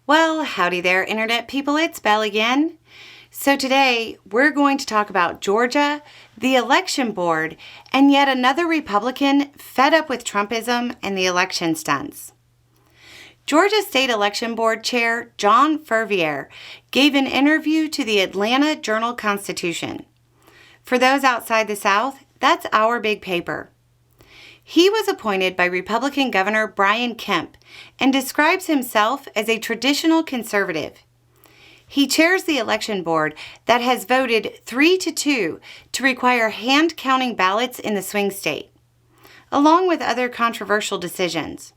Well, howdy there, Internet people. It's Belle again. So today, we're going to talk about Georgia, the election board, and yet another Republican fed up with Trumpism and the election stunts. Georgia State Election Board Chair John Fervier gave an interview to the Atlanta Journal-Constitution. For those outside the South, that's our big paper. He was appointed by Republican Governor Brian Kemp and describes himself as a traditional conservative. He chairs the election board that has voted 3-2 to require hand-counting ballots in the swing state, along with other controversial decisions.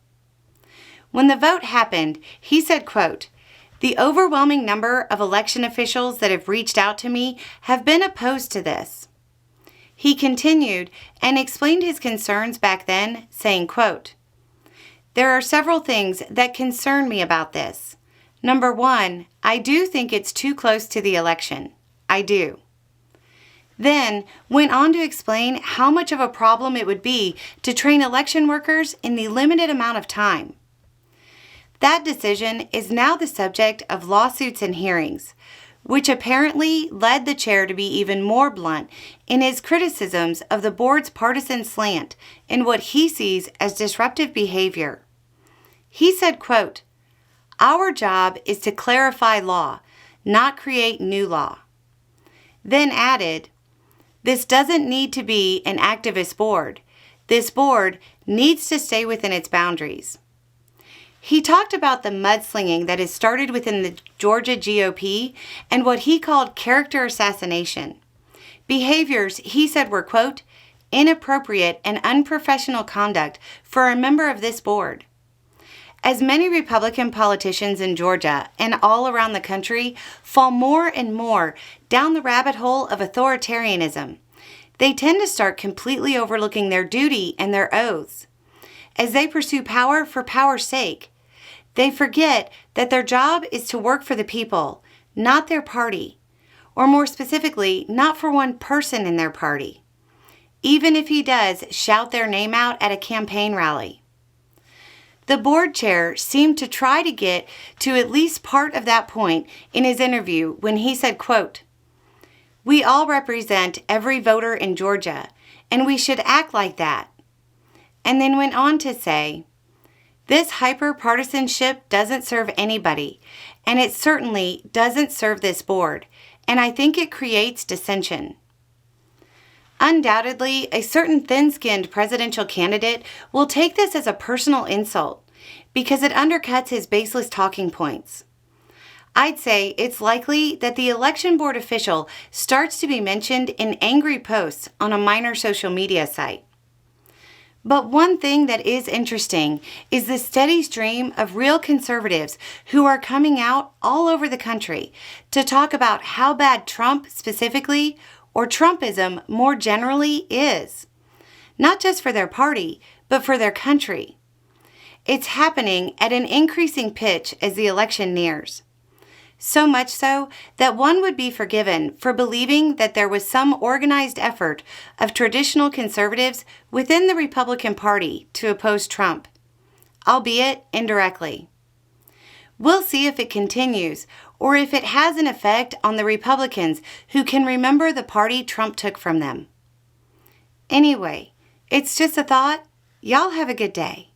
When the vote happened, he said, quote, "The overwhelming number of election officials that have reached out to me have been opposed to this." He continued and explained his concerns back then, saying, quote, "There are several things that concern me about this. Number one, I do think it's too close to the election. I do." Then went on to explain how much of a problem it would be to train election workers in the limited amount of time. That decision is now the subject of lawsuits and hearings, which apparently led the chair to be even more blunt in his criticisms of the board's partisan slant in what he sees as disruptive behavior. He said, quote, "Our job is to clarify law, not create new law." Then added, "This doesn't need to be an activist board. This board needs to stay within its boundaries." He talked about the mudslinging that has started within the Georgia GOP and what he called character assassination. Behaviors he said were, quote, "inappropriate and unprofessional conduct for a member of this board." As many Republican politicians in Georgia and all around the country fall more and more down the rabbit hole of authoritarianism, they tend to start completely overlooking their duty and their oaths. As they pursue power for power's sake, they forget that their job is to work for the people, not their party, or more specifically, not for one person in their party, even if he does shout their name out at a campaign rally. The board chair seemed to try to get to at least part of that point in his interview when he said, quote, "We all represent every voter in Georgia, and we should act like that." And then went on to say, "This hyper-partisanship doesn't serve anybody, and it certainly doesn't serve this board, and I think it creates dissension." Undoubtedly, a certain thin-skinned presidential candidate will take this as a personal insult because it undercuts his baseless talking points. I'd say it's likely that the election board official starts to be mentioned in angry posts on a minor social media site. But one thing that is interesting is the steady stream of real conservatives who are coming out all over the country to talk about how bad Trump specifically, or Trumpism more generally, is. Not just for their party, but for their country. It's happening at an increasing pitch as the election nears. So much so that one would be forgiven for believing that there was some organized effort of traditional conservatives within the Republican Party to oppose Trump, albeit indirectly. We'll see if it continues or if it has an effect on the Republicans who can remember the party Trump took from them. Anyway, it's just a thought. Y'all have a good day.